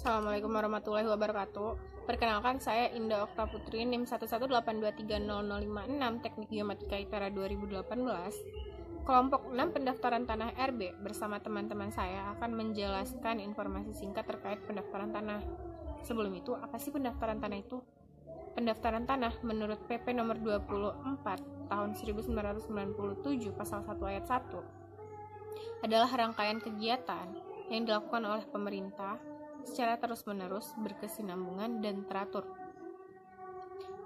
Assalamualaikum warahmatullahi wabarakatuh. Perkenalkan, saya Indah Okta Putri, NIM 118230056, Teknik Geomatika ITERA 2018. Kelompok 6 pendaftaran tanah RB bersama teman-teman saya akan menjelaskan informasi singkat terkait pendaftaran tanah. Sebelum itu, apa sih pendaftaran tanah itu? Pendaftaran tanah menurut PP nomor 24 tahun 1997 pasal 1 ayat 1 adalah rangkaian kegiatan yang dilakukan oleh pemerintah secara terus-menerus, berkesinambungan, dan teratur,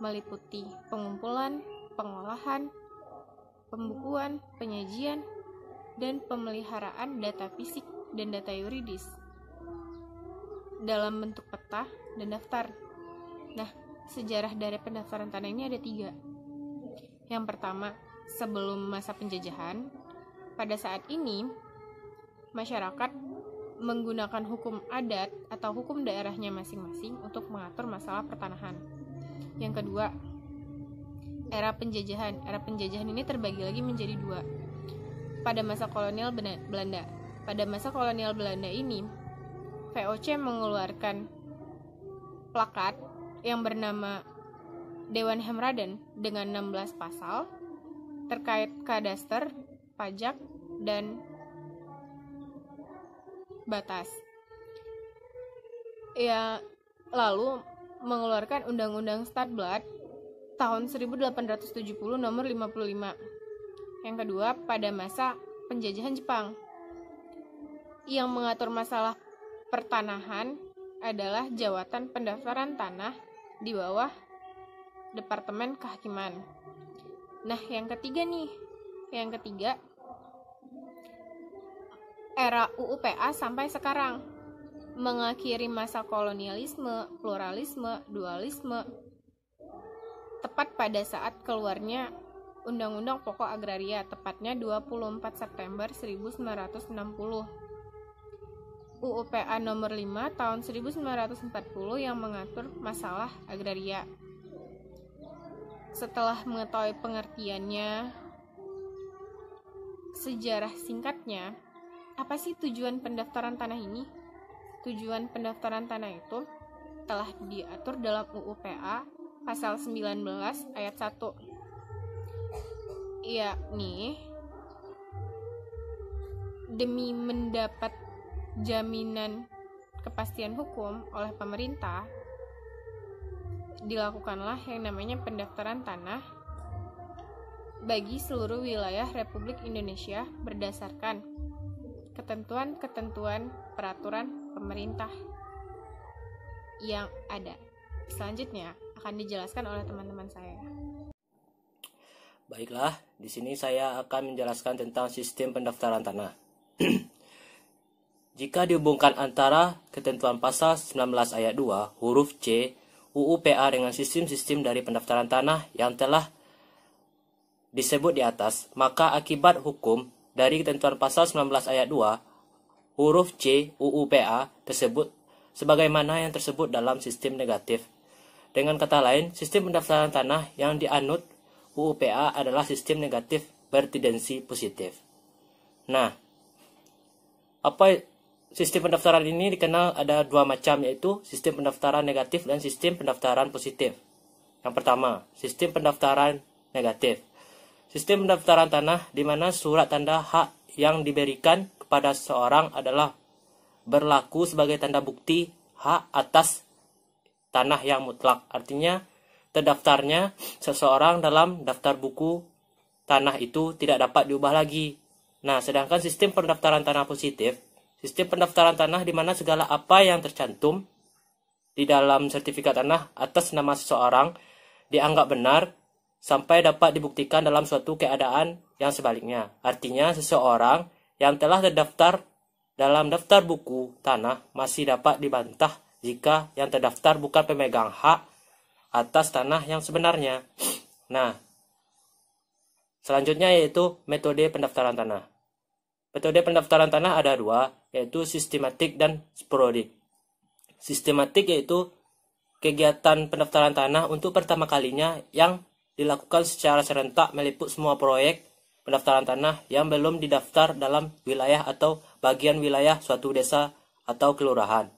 meliputi pengumpulan, pengolahan, pembukuan, penyajian, dan pemeliharaan data fisik dan data yuridis dalam bentuk peta dan daftar. Nah, sejarah dari pendaftaran tanah ini ada 3. Yang pertama, sebelum masa penjajahan, pada saat ini masyarakat menggunakan hukum adat atau hukum daerahnya masing-masing untuk mengatur masalah pertanahan. Yang kedua, era penjajahan. Era penjajahan ini terbagi lagi menjadi 2. Pada masa kolonial Belanda. Pada masa kolonial Belanda ini, VOC mengeluarkan plakat yang bernama Dewan Hemraden dengan 16 pasal terkait kadaster, pajak, dan batas. Lalu mengeluarkan Undang-Undang Stadtblad tahun 1870 nomor 55. Yang kedua, pada masa penjajahan Jepang. Yang mengatur masalah pertanahan adalah Jawatan Pendaftaran Tanah di bawah Departemen Kehakiman. Nah, yang ketiga, era UUPA sampai sekarang, mengakhiri masa kolonialisme, pluralisme, dualisme, tepat pada saat keluarnya Undang-Undang Pokok Agraria, tepatnya 24 September 1960. UUPA nomor 5 tahun 1940 yang mengatur masalah agraria. Setelah mengetahui pengertiannya, sejarah singkatnya, apa sih tujuan pendaftaran tanah ini? Tujuan pendaftaran tanah itu telah diatur dalam UUPA pasal 19 ayat 1, yakni demi mendapat jaminan kepastian hukum oleh pemerintah, dilakukanlah yang namanya pendaftaran tanah bagi seluruh wilayah Republik Indonesia berdasarkan ketentuan-ketentuan peraturan pemerintah yang ada. Selanjutnya akan dijelaskan oleh teman-teman saya. Baiklah, di sini saya akan menjelaskan tentang sistem pendaftaran tanah. Jika dihubungkan antara ketentuan pasal 19 ayat 2 huruf C UUPA dengan sistem-sistem dari pendaftaran tanah yang telah disebut di atas, maka akibat hukum dari ketentuan pasal 19 ayat 2 huruf C UUPA tersebut sebagaimana yang tersebut dalam sistem negatif. Dengan kata lain, sistem pendaftaran tanah yang dianut UUPA adalah sistem negatif bertendensi positif. Nah, sistem pendaftaran ini dikenal ada 2 macam, yaitu sistem pendaftaran negatif dan sistem pendaftaran positif. Yang pertama, sistem pendaftaran negatif. Sistem pendaftaran tanah di mana surat tanda hak yang diberikan kepada seseorang adalah berlaku sebagai tanda bukti hak atas tanah yang mutlak. Artinya, terdaftarnya seseorang dalam daftar buku tanah itu tidak dapat diubah lagi. Nah, sedangkan sistem pendaftaran tanah positif, sistem pendaftaran tanah di mana segala apa yang tercantum di dalam sertifikat tanah atas nama seseorang dianggap benar sampai dapat dibuktikan dalam suatu keadaan yang sebaliknya. Artinya, seseorang yang telah terdaftar dalam daftar buku tanah masih dapat dibantah jika yang terdaftar bukan pemegang hak atas tanah yang sebenarnya. Nah, selanjutnya yaitu metode pendaftaran tanah. Metode pendaftaran tanah ada 2, yaitu sistematik dan sporadik. Sistematik yaitu kegiatan pendaftaran tanah untuk pertama kalinya yang dilakukan secara serentak meliput semua proyek pendaftaran tanah yang belum didaftar dalam wilayah atau bagian wilayah suatu desa atau kelurahan.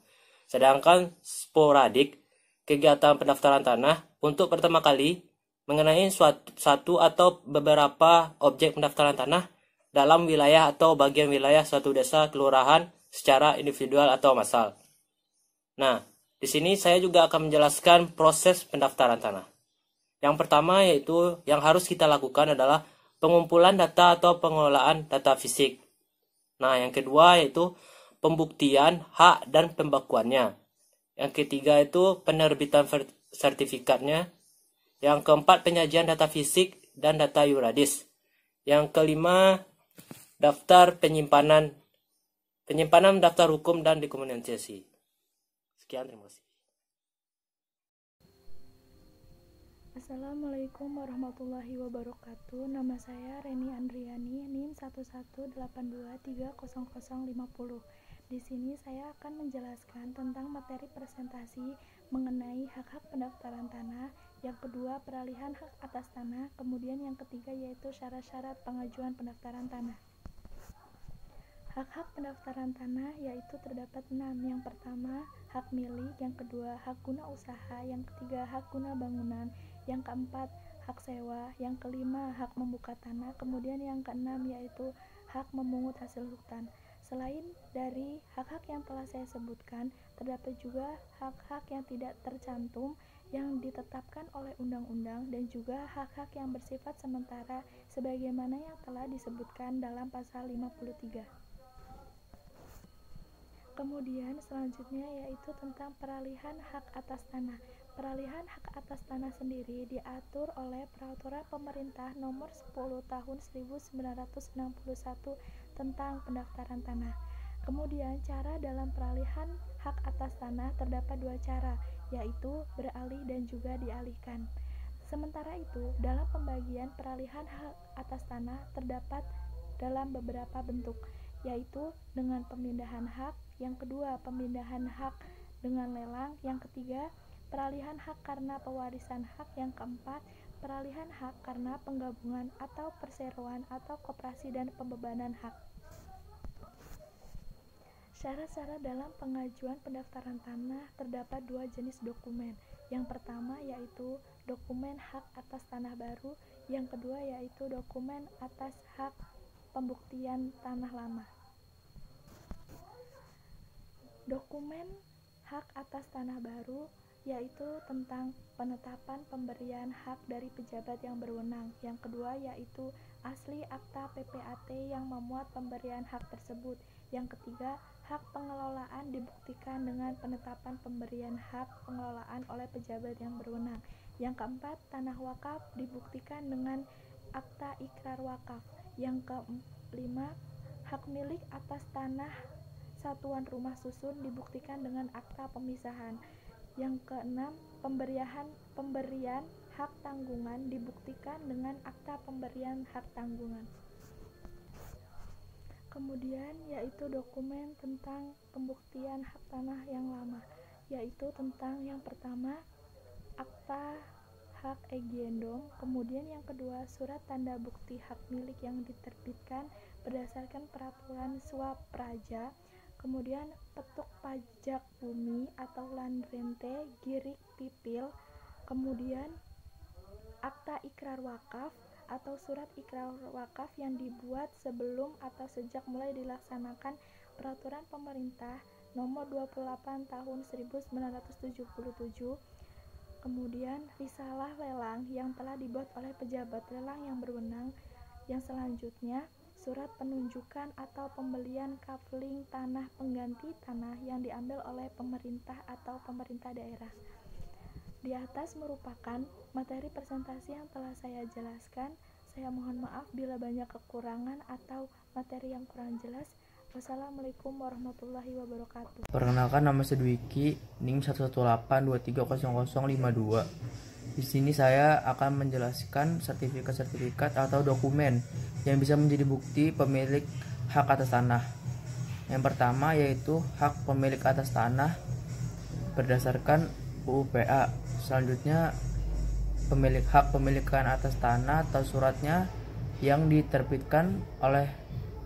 Sedangkan sporadik, kegiatan pendaftaran tanah untuk pertama kali mengenai satu atau beberapa objek pendaftaran tanah dalam wilayah atau bagian wilayah suatu desa kelurahan secara individual atau massal. Nah, di sini saya juga akan menjelaskan proses pendaftaran tanah. Yang pertama yaitu yang harus kita lakukan adalah pengumpulan data atau pengelolaan data fisik. Nah, yang kedua yaitu pembuktian hak dan pembakuannya. Yang ketiga itu penerbitan sertifikatnya. Yang keempat penyajian data fisik dan data yuridis. Yang kelima daftar penyimpanan daftar hukum dan dokumentasi. Sekian, terima kasih. Assalamualaikum warahmatullahi wabarakatuh. Nama saya Reni Andriani, NIM 118230050. Di sini saya akan menjelaskan tentang materi presentasi mengenai hak-hak pendaftaran tanah, yang kedua peralihan hak atas tanah, kemudian yang ketiga yaitu syarat-syarat pengajuan pendaftaran tanah. Hak-hak pendaftaran tanah yaitu terdapat 6. Yang pertama, hak milik, yang kedua, hak guna usaha, yang ketiga, hak guna bangunan, yang keempat, hak sewa, yang kelima, hak membuka tanah, kemudian yang keenam yaitu hak memungut hasil hutan. Selain dari hak-hak yang telah saya sebutkan, terdapat juga hak-hak yang tidak tercantum yang ditetapkan oleh undang-undang dan juga hak-hak yang bersifat sementara sebagaimana yang telah disebutkan dalam pasal 53. Kemudian selanjutnya yaitu tentang peralihan hak atas tanah. Peralihan hak atas tanah sendiri diatur oleh Peraturan Pemerintah Nomor 10 Tahun 1961 tentang pendaftaran tanah. Kemudian cara dalam peralihan hak atas tanah terdapat 2 cara, yaitu beralih dan juga dialihkan. Sementara itu, dalam pembagian peralihan hak atas tanah terdapat dalam beberapa bentuk, yaitu dengan pemindahan hak, yang kedua pemindahan hak dengan lelang, yang ketiga peralihan hak karena pewarisan hak, yang keempat peralihan hak karena penggabungan atau perseroan atau koperasi dan pembebanan hak. Syarat-syarat dalam pengajuan pendaftaran tanah terdapat 2 jenis dokumen. Yang pertama yaitu dokumen hak atas tanah baru, yang kedua yaitu dokumen atas hak pembuktian tanah lama. Dokumen hak atas tanah baru yaitu tentang penetapan pemberian hak dari pejabat yang berwenang. Yang kedua yaitu asli akta PPAT yang memuat pemberian hak tersebut. Yang ketiga, hak pengelolaan dibuktikan dengan penetapan pemberian hak pengelolaan oleh pejabat yang berwenang. Yang keempat, tanah wakaf dibuktikan dengan akta ikrar wakaf. Yang kelima, hak milik atas tanah satuan rumah susun dibuktikan dengan akta pemisahan. Yang keenam, pemberian hak tanggungan dibuktikan dengan akta pemberian hak tanggungan. Kemudian yaitu dokumen tentang pembuktian hak tanah yang lama, yaitu tentang yang pertama akta hak egendom, kemudian yang kedua surat tanda bukti hak milik yang diterbitkan berdasarkan peraturan Swapraja, kemudian petuk pajak bumi atau land rente girik pipil, kemudian akta ikrar wakaf atau surat ikrar wakaf yang dibuat sebelum atau sejak mulai dilaksanakan peraturan pemerintah nomor 28 tahun 1977, kemudian risalah lelang yang telah dibuat oleh pejabat lelang yang berwenang, yang selanjutnya surat penunjukan atau pembelian kafling tanah pengganti tanah yang diambil oleh pemerintah atau pemerintah daerah. Di atas merupakan materi presentasi yang telah saya jelaskan. Saya mohon maaf bila banyak kekurangan atau materi yang kurang jelas. Wassalamualaikum warahmatullahi wabarakatuh. Perkenalkan, nama saya Dwiki, NIM 118230052. Di sini saya akan menjelaskan sertifikat-sertifikat atau dokumen yang bisa menjadi bukti pemilik hak atas tanah. Yang pertama yaitu hak pemilik atas tanah berdasarkan UUPA. Selanjutnya pemilik hak pemilikan atas tanah atau suratnya yang diterbitkan oleh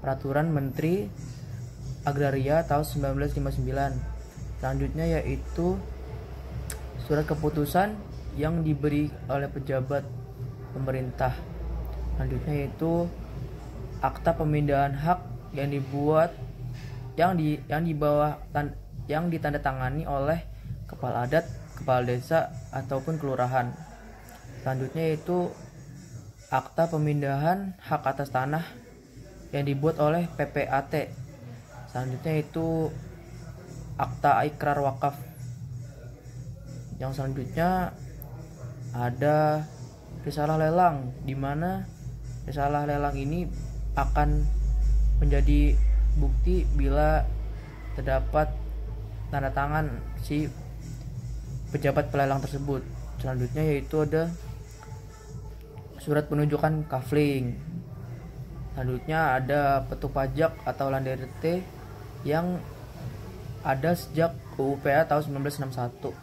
Peraturan Menteri Agraria tahun 1959. Selanjutnya yaitu surat keputusan yang diberi oleh pejabat pemerintah. Selanjutnya yaitu akta pemindahan hak yang dibuat yang ditandatangani oleh kepala adat, kepala desa ataupun kelurahan. Selanjutnya yaitu akta pemindahan hak atas tanah yang dibuat oleh PPAT. Selanjutnya itu akta ikrar wakaf. Yang selanjutnya ada risalah lelang, di mana risalah lelang ini akan menjadi bukti bila terdapat tanda tangan si pejabat pelelang tersebut. Selanjutnya yaitu ada surat penunjukan kafling. Selanjutnya ada petuk pajak atau landerte yang ada sejak UU-PA tahun 1961.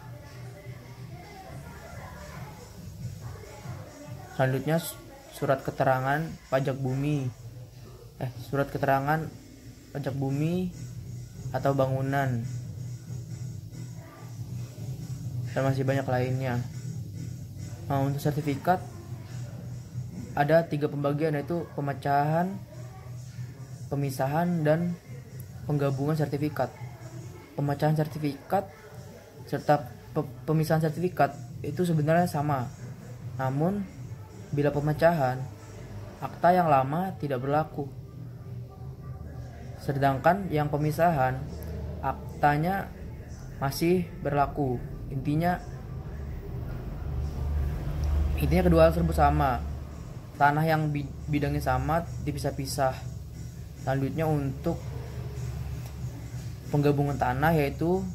Selanjutnya surat keterangan pajak bumi. Surat keterangan pajak bumi atau bangunan. Dan masih banyak lainnya. Untuk sertifikat ada 3 pembagian, yaitu pemecahan, pemisahan, dan penggabungan sertifikat. Pemecahan sertifikat serta pemisahan sertifikat itu sebenarnya sama. Namun bila pemecahan, akta yang lama tidak berlaku. Sedangkan yang pemisahan, aktanya masih berlaku. Intinya kedua hal tersebut sama. Tanah yang bidangnya sama dipisah-pisah. Selanjutnya untuk penggabungan tanah, yaitu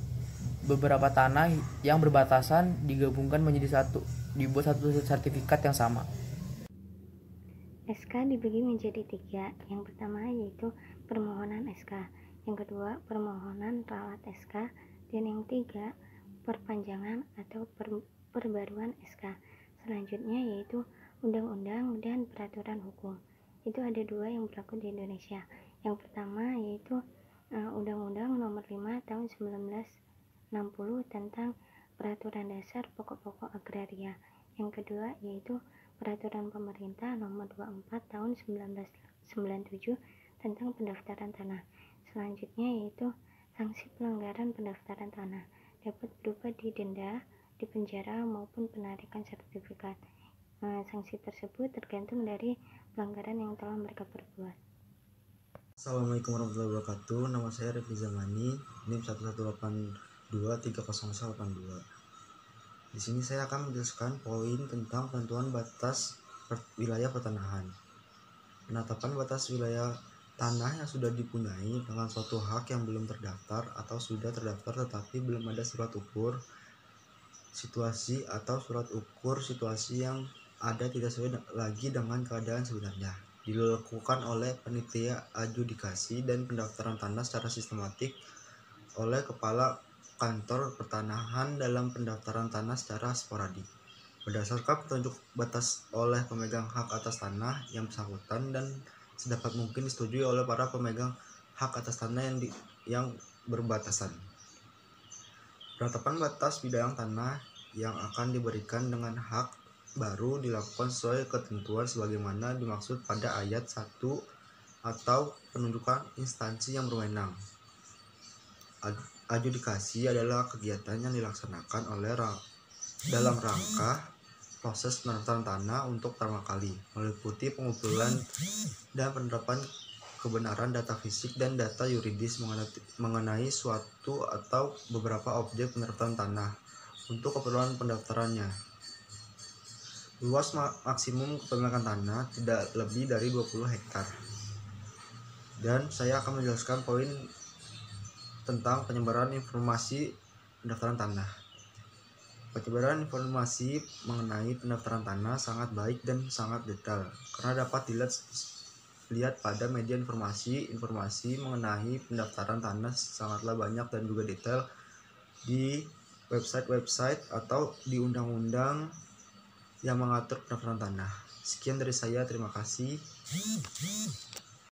beberapa tanah yang berbatasan digabungkan menjadi satu, dibuat satu sertifikat yang sama. SK dibagi menjadi 3. Yang pertama yaitu permohonan SK, yang kedua permohonan ralat SK, dan yang ketiga perpanjangan atau perbaruan SK. Selanjutnya yaitu undang-undang dan peraturan hukum. Itu ada 2 yang berlaku di Indonesia. Yang pertama yaitu Undang-Undang Nomor 5 Tahun 1960 tentang Peraturan Dasar Pokok-pokok Agraria. Yang kedua yaitu Peraturan Pemerintah Nomor 24 Tahun 1997 tentang pendaftaran tanah. Selanjutnya yaitu sanksi pelanggaran pendaftaran tanah, dapat berupa didenda, dipenjara maupun penarikan sertifikat. Sanksi tersebut tergantung dari pelanggaran yang telah mereka perbuat. Assalamualaikum warahmatullahi wabarakatuh. Nama saya Revi Zamani, NIM 182308082. Di sini saya akan menjelaskan poin tentang penentuan batas wilayah pertanahan. Penetapan batas wilayah tanah yang sudah dipunyai dengan suatu hak yang belum terdaftar atau sudah terdaftar tetapi belum ada surat ukur situasi atau surat ukur situasi yang ada tidak sesuai lagi dengan keadaan sebenarnya, dilakukan oleh panitia adjudikasi dan pendaftaran tanah secara sistematik oleh kepala kantor pertanahan dalam pendaftaran tanah secara sporadik berdasarkan petunjuk batas oleh pemegang hak atas tanah yang bersangkutan dan sedapat mungkin disetujui oleh para pemegang hak atas tanah yang berbatasan. Penetapan batas bidang tanah yang akan diberikan dengan hak baru dilakukan sesuai ketentuan sebagaimana dimaksud pada ayat 1 atau penunjukan instansi yang berwenang. Adjudikasi adalah kegiatan yang dilaksanakan dalam rangka proses pendaftaran tanah untuk pertama kali, meliputi pengumpulan dan penerapan kebenaran data fisik dan data yuridis mengenai suatu atau beberapa objek pendaftaran tanah untuk keperluan pendaftarannya. Luas maksimum kepemilikan tanah tidak lebih dari 20 hektar. Dan saya akan menjelaskan poin tentang penyebaran informasi pendaftaran tanah. Penyebaran informasi mengenai pendaftaran tanah sangat baik dan sangat detail karena dapat dilihat pada media informasi mengenai pendaftaran tanah sangatlah banyak dan juga detail di website atau di undang-undang yang mengatur pendaftaran tanah. Sekian dari saya, terima kasih.